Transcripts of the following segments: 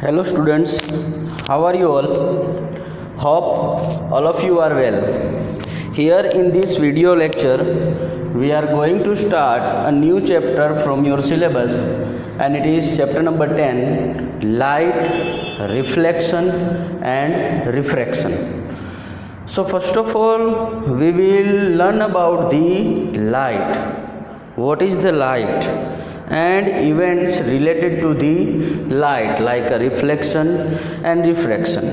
Hello students, how are you all? Hope all of you are well. Here in this video lecture, we are going to start a new chapter from your syllabus, and it is chapter number 10, Light, Reflection and Refraction. So first of all, we will learn about the light. What is the light? And events related to the light, like a reflection and refraction.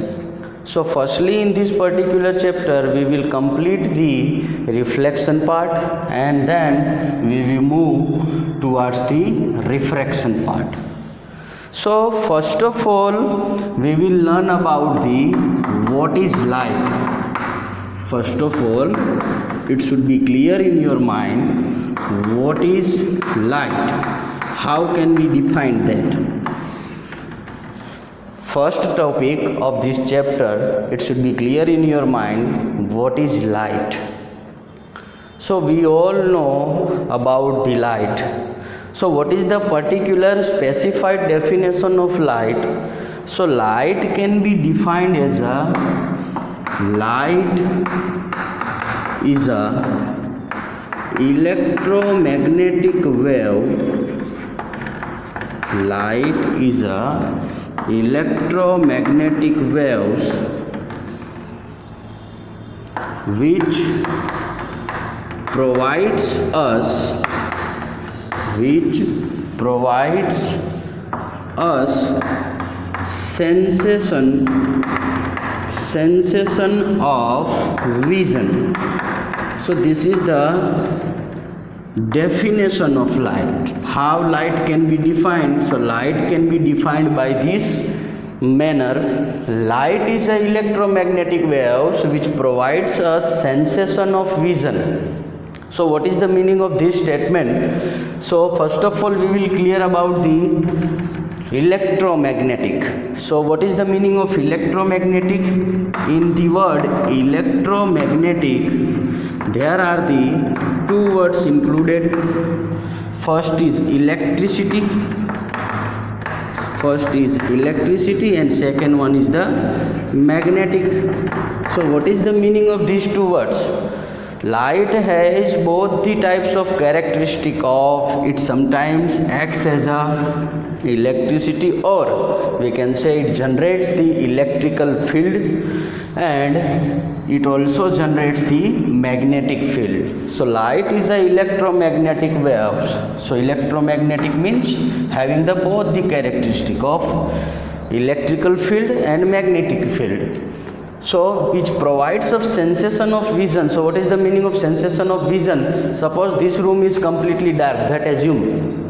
So firstly, in this particular chapter we will complete the reflection part, and then we will move towards the refraction part. So first of all, we will learn about the what is light. First of all, it should be clear in your mind what is light. How can we define that? First topic of this chapter, it should be clear in your mind what is light. So we all know about the light. So what is the particular specified definition of light? So light can be defined as a light is a electromagnetic wave. Light is a electromagnetic waves which provides us sensation of vision. So this is the definition of light. How light can be defined? So light can be defined by this manner. Light is a electromagnetic waves which provides a sensation of vision. So what is the meaning of this statement? So first of all, we will clear about the electromagnetic. So what is the meaning of electromagnetic? In the word electromagnetic, there are the two words included. First is electricity. And second one is the magnetic. So what is the meaning of these two words? Light has both the types of characteristic of it. Sometimes acts as a electricity, or we can say it generates the electrical field, and it also generates the magnetic field. So light is a electromagnetic waves. So electromagnetic means having the both the characteristic of electrical field and magnetic field. So which provides a sensation of vision. So what is the meaning of sensation of vision? Suppose this room is completely dark. That assume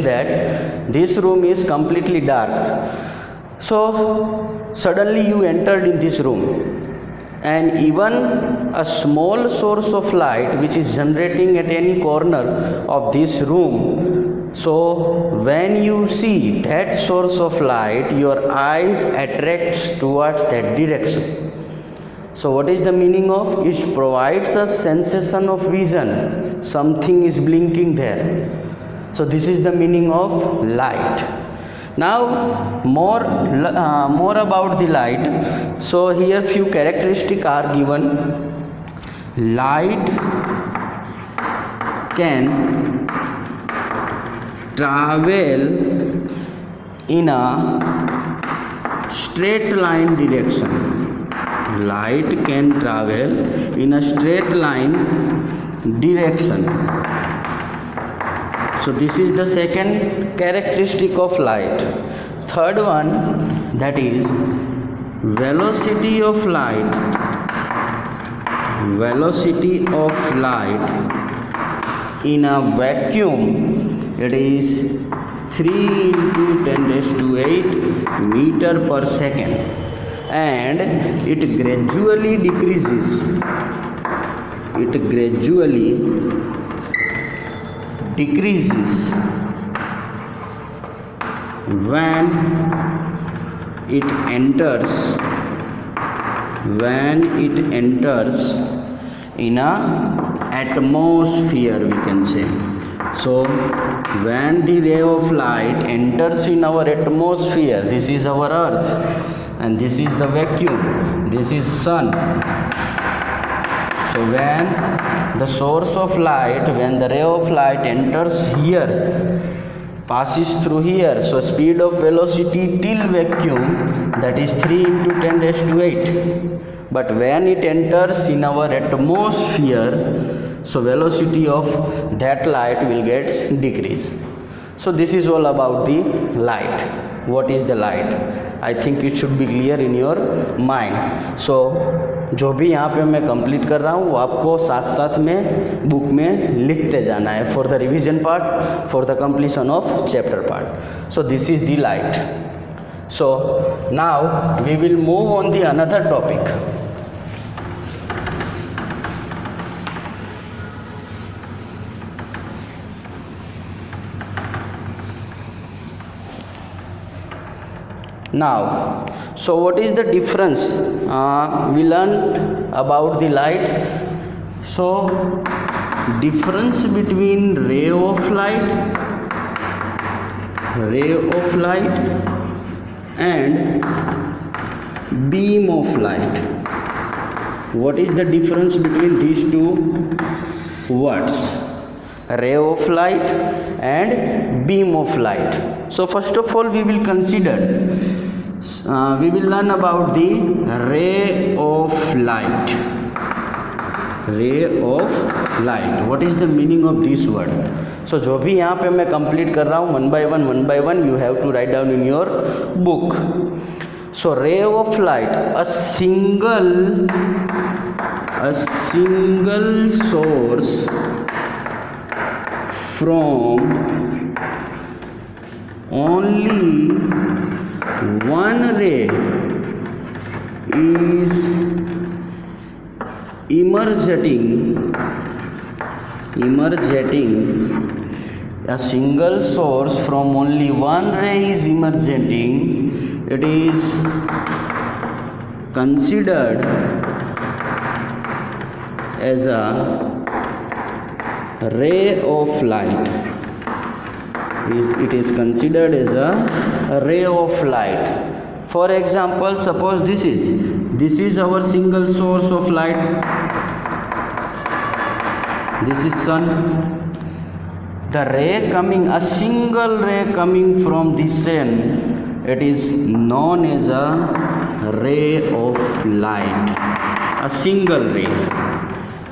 that this room is completely dark. So suddenly you entered in this room, and even a small source of light which is generating at any corner of this room. So when you see that source of light, your eyes attracts towards that direction. So what is the meaning of? It provides a sensation of vision. Something is blinking there. So this is the meaning of light. Now more about the light. So here few characteristics are given. Light can travel in a straight line direction. Light can travel in a straight line direction. So this is the second characteristic of light. Third one, that is velocity of light. Velocity of light in a vacuum, it is 3 into 10 raised to 8 meter per second, and it gradually decreases. When it enters in a atmosphere, we can say So when the ray of light enters in our atmosphere, this is our earth and this is the vacuum, this is sun. So when the source of light, when the ray of light enters here, passes through here, so speed of velocity till vacuum, that is 3 into 10 raised to 8. But when it enters in our atmosphere, so velocity of that light will get decreased. So this is all about the light. What is the light? I think it should be clear in your mind. So जो भी यहाँ पे मैं complete कर रहा हूँ वो आपको साथ साथ में बुक में लिखते जाना है for the revision part, for the completion of chapter part. So this is the light. So now we will move on the another topic. Now, so what is the difference? We learned about the light. So, difference between ray of light and beam of light. What is the difference between these two words? Ray of light and beam of light. So first of all we will consider, we will learn about the ray of light. Ray of light. What is the meaning of this word? So जो भी यहाँ पे मैं complete कर रहा हूँ one by one you have to write down in your book. So ray of light, a single source from only one ray is emerging. A single source from only one ray is emerging. It is considered as a ray of light. It is considered as a ray of light. For example, suppose this is our single source of light. This is sun. The ray coming, a single ray coming from the sun, it is known as a ray of light. A single ray.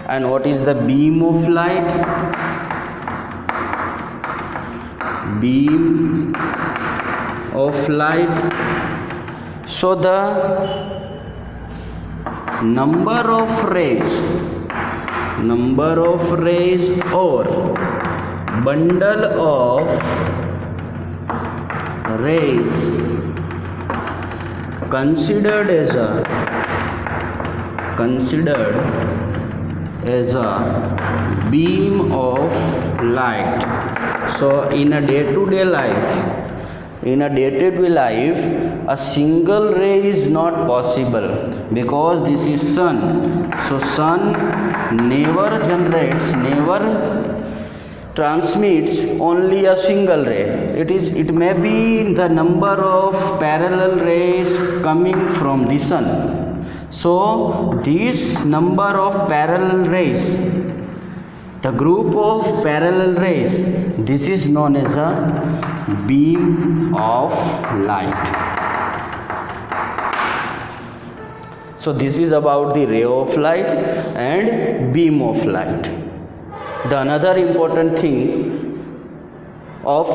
And what is the beam of light? Beam of light. So the number of rays or bundle of rays considered as a beam of light. So in a day-to-day life, a single ray is not possible because this is sun. So sun never transmits only a single ray. It may be the number of parallel rays coming from the sun. So this number of parallel rays, the group of parallel rays, this is known as a beam of light. So this is about the ray of light and beam of light. The another important thing of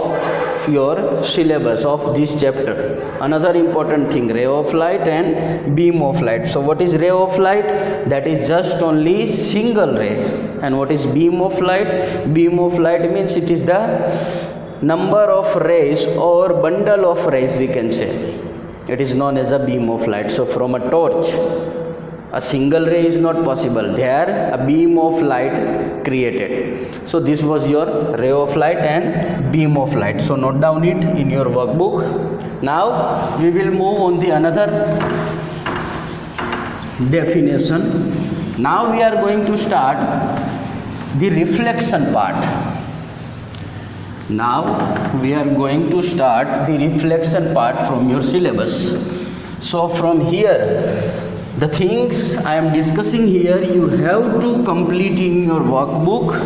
your syllabus of this chapter, another important thing, ray of light and beam of light. So what is ray of light? That is just only single ray. And what is beam of light? Beam of light means it is the number of rays or bundle of rays, we can say. It is known as a beam of light. So from a torch, a single ray is not possible. There a beam of light created. So this was your ray of light and beam of light. So note down it in your workbook. Now we will move on the another definition. Now we are going to start the reflection part. Now we are going to start the reflection part from your syllabus. So from here, the things I am discussing here, you have to complete in your workbook,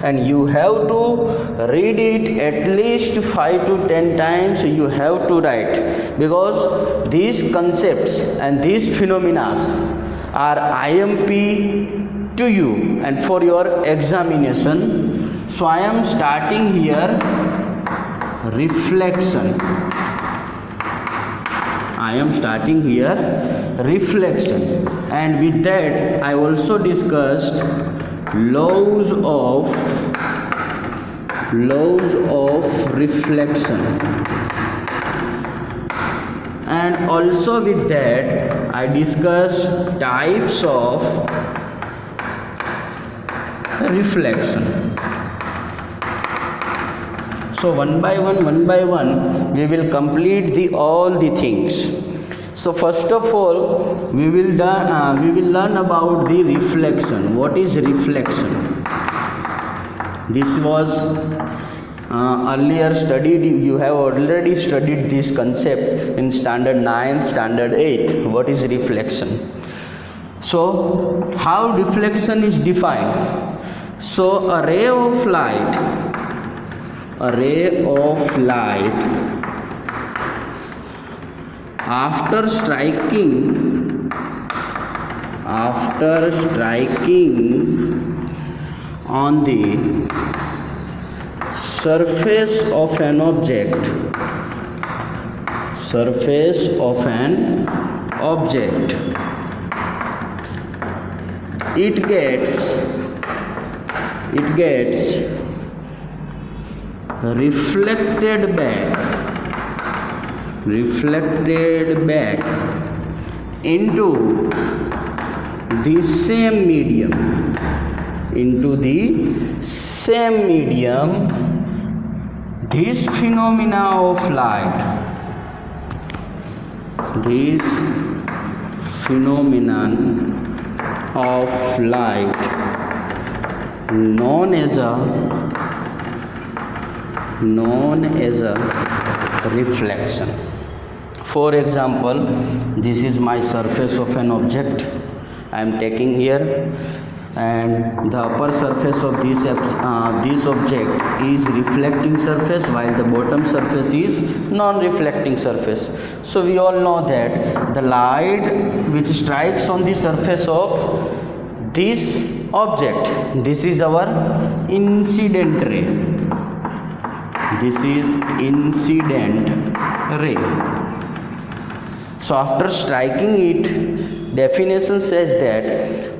and you have to read it at least 5 to 10 times. You have to write, because these concepts and these phenomena are IMP to you and for your examination. So I am starting here reflection. I am starting here reflection, and with that I also discussed laws of reflection, and also with that I discussed types of reflection. So one by one we will complete all the things. So first of all, we will learn about the reflection. What is reflection? This was earlier studied. You have already studied this concept in standard 9, standard 8. What is reflection? So how reflection is defined? So a ray of light after striking on the surface of an object, it gets reflected back into the same medium. This phenomenon of light known as a reflection. For example, this is my surface of an object I am taking here, and the upper surface of this object is reflecting surface, while the bottom surface is non-reflecting surface. So we all know that the light which strikes on the surface of this object, this is our incident ray. This is incident ray. So after striking it, definition says that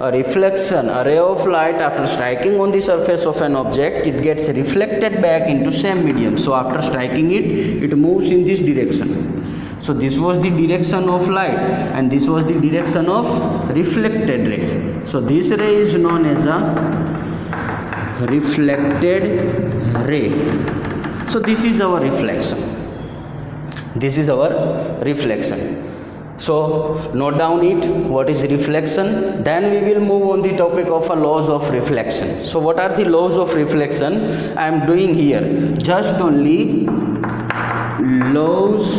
a reflection, a ray of light after striking on the surface of an object, it gets reflected back into same medium. So after striking it moves in this direction. So this was the direction of light, and this was the direction of reflected ray. So this ray is known as a reflected ray. So this is our reflection. So note down it, what is reflection. Then we will move on the topic of laws of reflection. So what are the laws of reflection I am doing here? Just only laws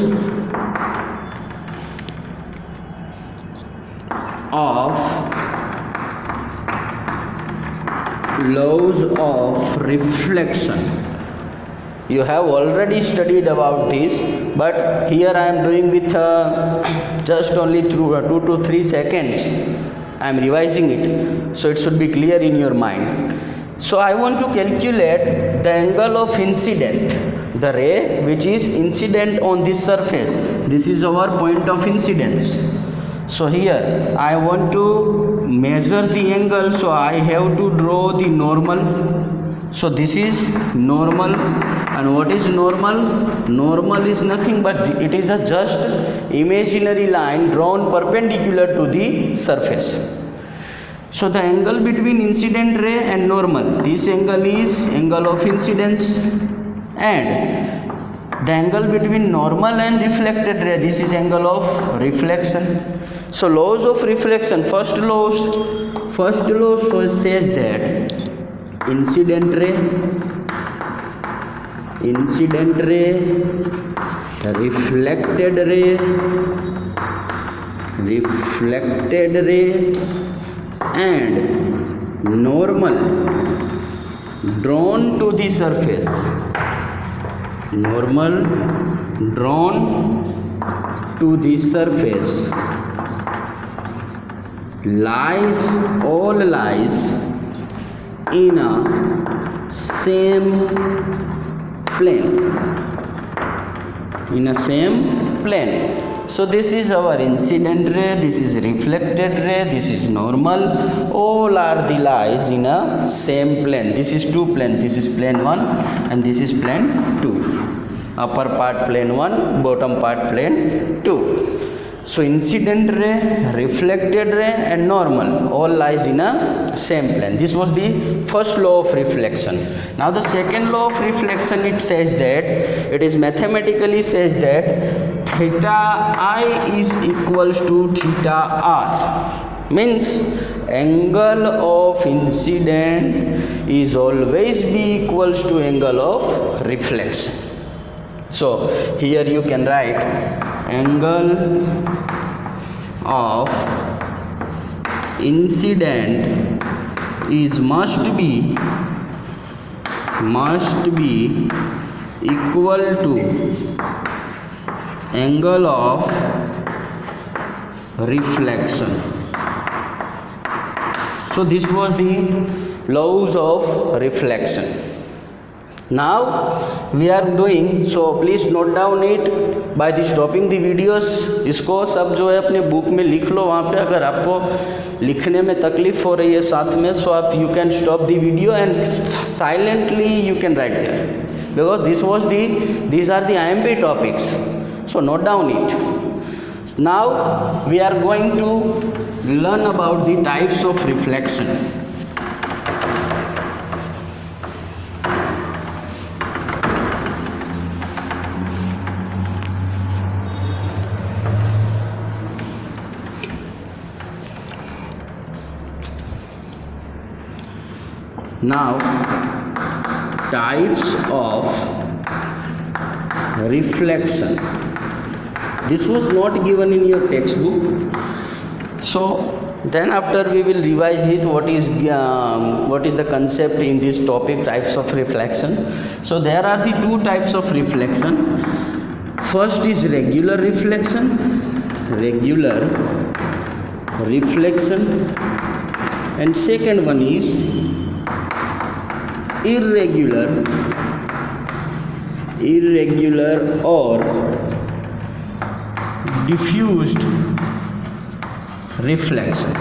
of reflection. You have already studied about this, but here I am doing with just only 2 to 3 seconds. I am revising it, so it should be clear in your mind. So I want to calculate the angle of incident, the ray which is incident on this surface. This is our point of incidence. So here I want to measure the angle, so I have to draw the normal. So this is normal, and what is normal? Normal is nothing but it is a just imaginary line drawn perpendicular to the surface. So the angle between incident ray and normal, this angle is angle of incidence, and the angle between normal and reflected ray, this is angle of reflection. So laws of reflection, first law says that incident ray incident ray, reflected ray, and normal drawn to the surface. Normal drawn to the surface all lies in a same plane. So this is our incident ray, this is reflected ray, this is normal. All are the lies in a same plane. This is two plane, this is plane 1 and this is plane 2. Upper part plane 1, bottom part plane 2. So incident ray, reflected ray and normal all lies in a same plane. This was the first law of reflection. Now the second law of reflection, it says that, it is mathematically says that theta I is equals to theta R. Means angle of incident is always be equals to angle of reflection. So here you can write angle of incident is must be equal to angle of reflection. So this was the laws of reflection. Now we are doing, so please note down it by the stopping the videos. इसको सब जो है अपने book में लिख लो वहाँ पे. अगर आपको लिखने में तकलीफ हो रही है साथ में, so आप you can stop the video and silently you can write there, because these are the IMP topics. So note down it. Now we are going to learn about the types of reflection. Now types of reflection. This was not given in your textbook, so then after we will revise it, what is the concept in this topic, types of reflection. So there are the two types of reflection. First is regular reflection, and second one is irregular or diffused reflection.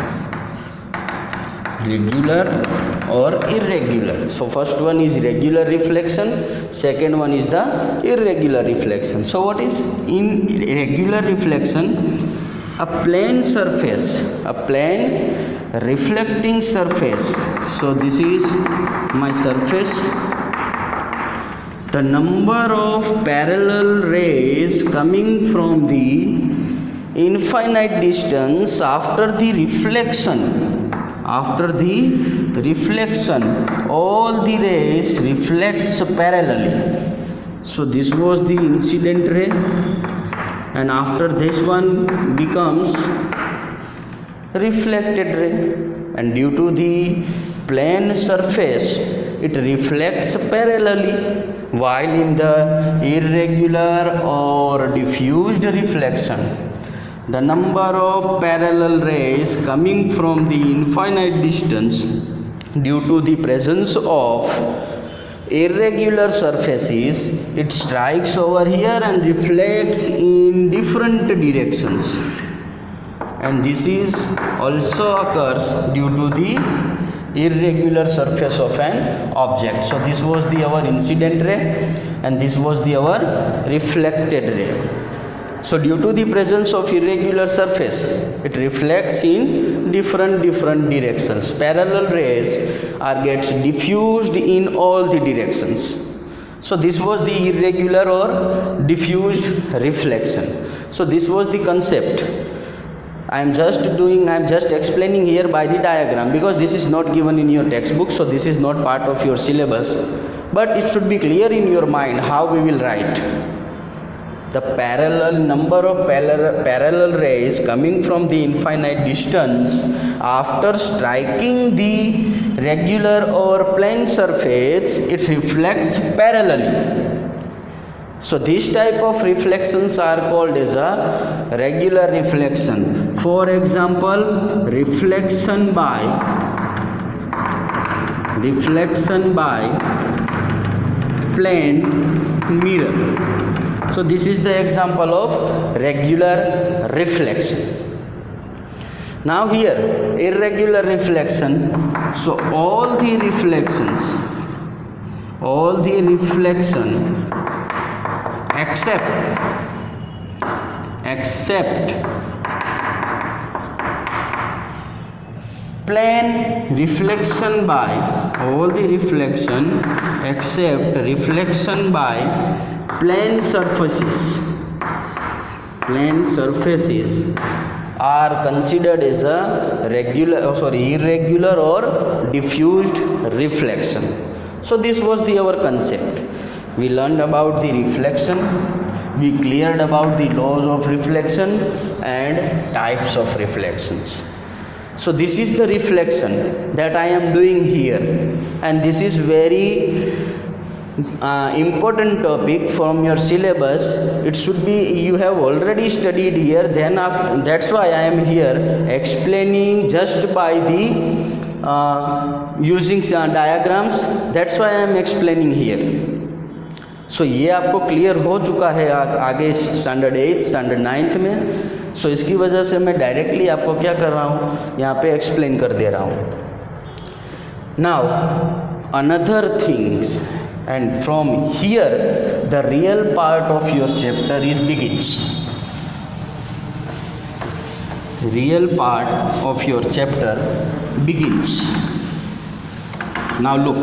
Regular or irregular. So first one is regular reflection, second one is the irregular reflection. So what is in irregular reflection? A plane surface, a plane reflecting surface. So this is my surface. The number of parallel rays coming from the infinite distance after the reflection, all the rays reflects parallelly. So this was the incident ray, and after this one becomes reflected ray, and due to the plane surface it reflects parallelly, while in the irregular or diffused reflection the number of parallel rays coming from the infinite distance due to the presence of irregular surfaces, it strikes over here and reflects in different directions, and this is also occurs due to the irregular surface of an object. So this was our incident ray, and this was our reflected ray. So due to the presence of irregular surface, it reflects in different directions. Parallel rays gets diffused in all the directions. So this was the irregular or diffused reflection. So this was the concept. I am just explaining here by the diagram, because this is not given in your textbook, so this is not part of your syllabus. but it should be clear in your mind how we will write. The parallel number of parallel rays coming from the infinite distance after striking the regular or plane surface, it reflects parallelly. So this type of reflections are called as a regular reflection. For example, reflection by plane mirror. So this is the example of regular reflection. Now here, irregular reflection. So all the reflection except plane reflection by, all the reflection except reflection by plane surfaces are considered as a irregular or diffused reflection. So this was our concept. We learned about the reflection, we cleared about the laws of reflection and types of reflections. So this is the reflection that I am doing here, and this is very important topic from your syllabus. It should be, you have already studied here, then that's why I am here explaining just by the using diagrams. That's why I am explaining here. सो ये आपको clear हो चुका है आगे standard 8 standard 9 में. सो इसकी वजह से मैं डायरेक्टली आपको क्या कर रहा हूँ, यहाँ पे एक्सप्लेन कर दे रहा हूँ. Now another things, and from here the real part of your chapter begins. Real part of your chapter begins. Now look,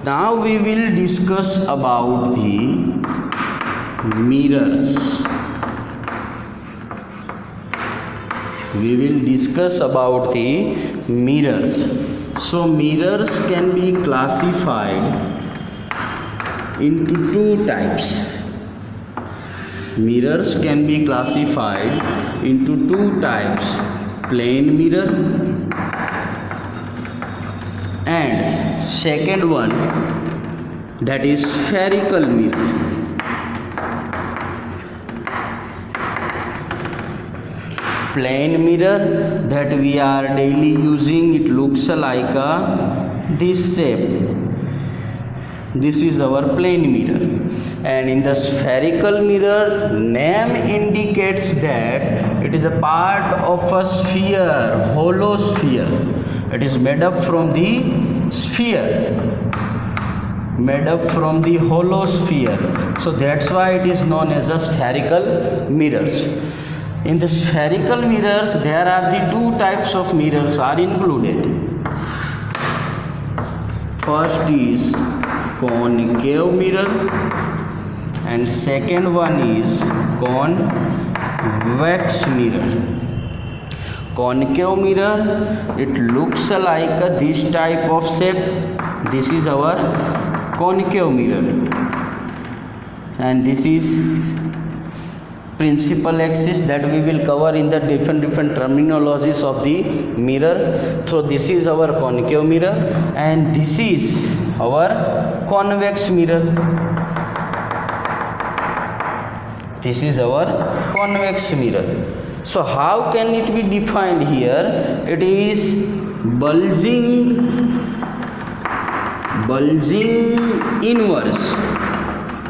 now we will discuss about the mirrors. We will discuss about the mirrors. So mirrors can be classified into two types. Mirrors can be classified into two types: plane mirror and second one, that is spherical mirror. Plane mirror that we are daily using, it looks like this shape. This is our plane mirror. And in the spherical mirror, name indicates that it is a part of a sphere, hollow sphere. It is made up from the sphere, made up from the hollow sphere. So that's why it is known as a spherical mirrors. In the spherical mirrors, there are the two types of mirrors are included. First is concave mirror and second one is convex mirror. Concave mirror, it looks like this type of shape. This is our concave mirror, and this is principal axis that we will cover in the different terminologies of the mirror. So this is our concave mirror and this is our convex mirror. This is our convex mirror. So how can it be defined here? It is bulging inverse.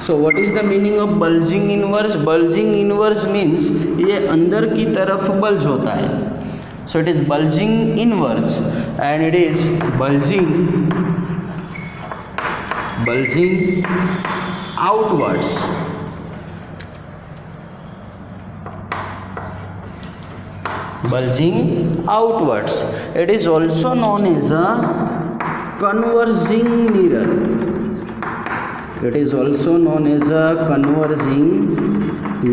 So what is the meaning of bulging inverse? Bulging inverse means ये अंदर की तरफ bulge होता है. So it is bulging inverse and it is bulging outwards. Bulging outwards. It is also known as a converging mirror. It is also known as a converging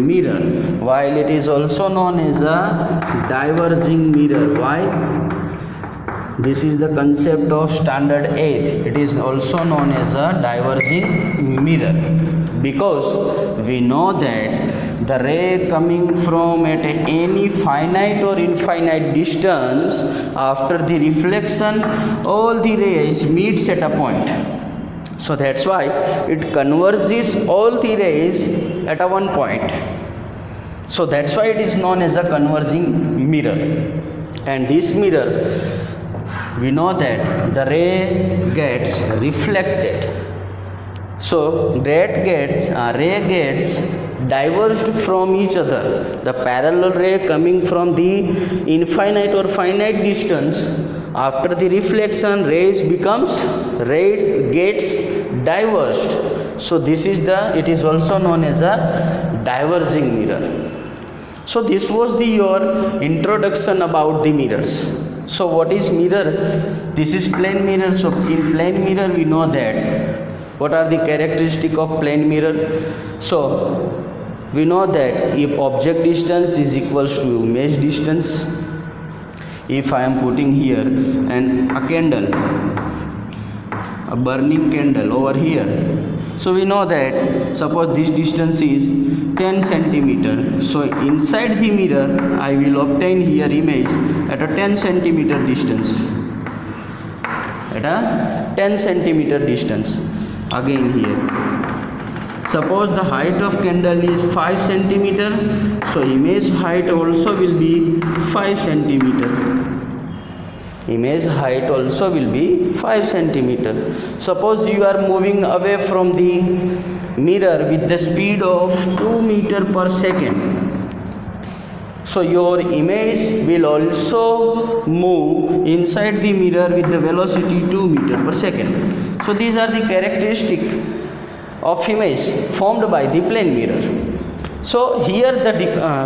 mirror, while it is also known as a diverging mirror. Why? This is the concept of standard 8. It is also known as a diverging mirror because we know that the ray coming from at any finite or infinite distance, after the reflection all the rays meets at a point. So that's why it converges all the rays at a one point. So that's why it is known as a converging mirror. And this mirror, we know that the ray gets reflected. So ray gets diverged from each other. The parallel ray coming from the infinite or finite distance, after the reflection rays gets diverged. So this is it is also known as a diverging mirror. So this was your introduction about the mirrors. So what is mirror? This is plane mirror. So in plane mirror we know that what are the characteristics of plane mirror. So we know that if object distance is equals to image distance, if I am putting here and a candle, a burning candle over here, so we know that suppose this distance is 10 centimeter. So inside the mirror I will obtain here image at a 10 centimeter distance. At a 10 centimeter distance. Again here, suppose the height of candle is 5 centimeter. So image height also will be 5 centimeter. Image height also will be 5 centimeter. Suppose you are moving away from the mirror with the speed of 2 meter per second. So your image will also move inside the mirror with the velocity 2 meter per second. So these are the characteristics of image formed by the plane mirror. So here the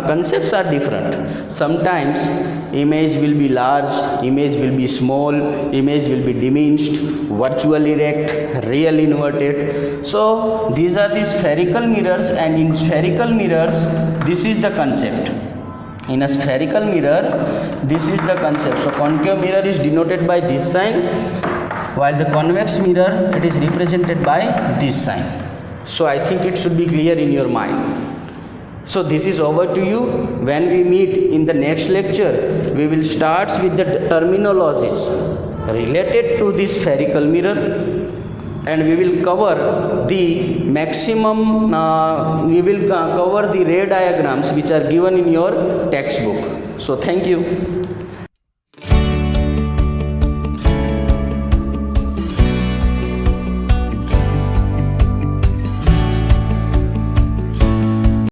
concepts are different. Sometimes image will be large, image will be small, image will be diminished, virtual erect, real inverted. So these are the spherical mirrors, and in spherical mirrors this is the concept. In a spherical mirror this is the concept. So concave mirror is denoted by this sign, while the convex mirror it is represented by this sign. So I think it should be clear in your mind. So this is over to you. When we meet in the next lecture, we will start with the terminologies related to this spherical mirror, and we will cover the maximum, cover the ray diagrams which are given in your textbook. So thank you.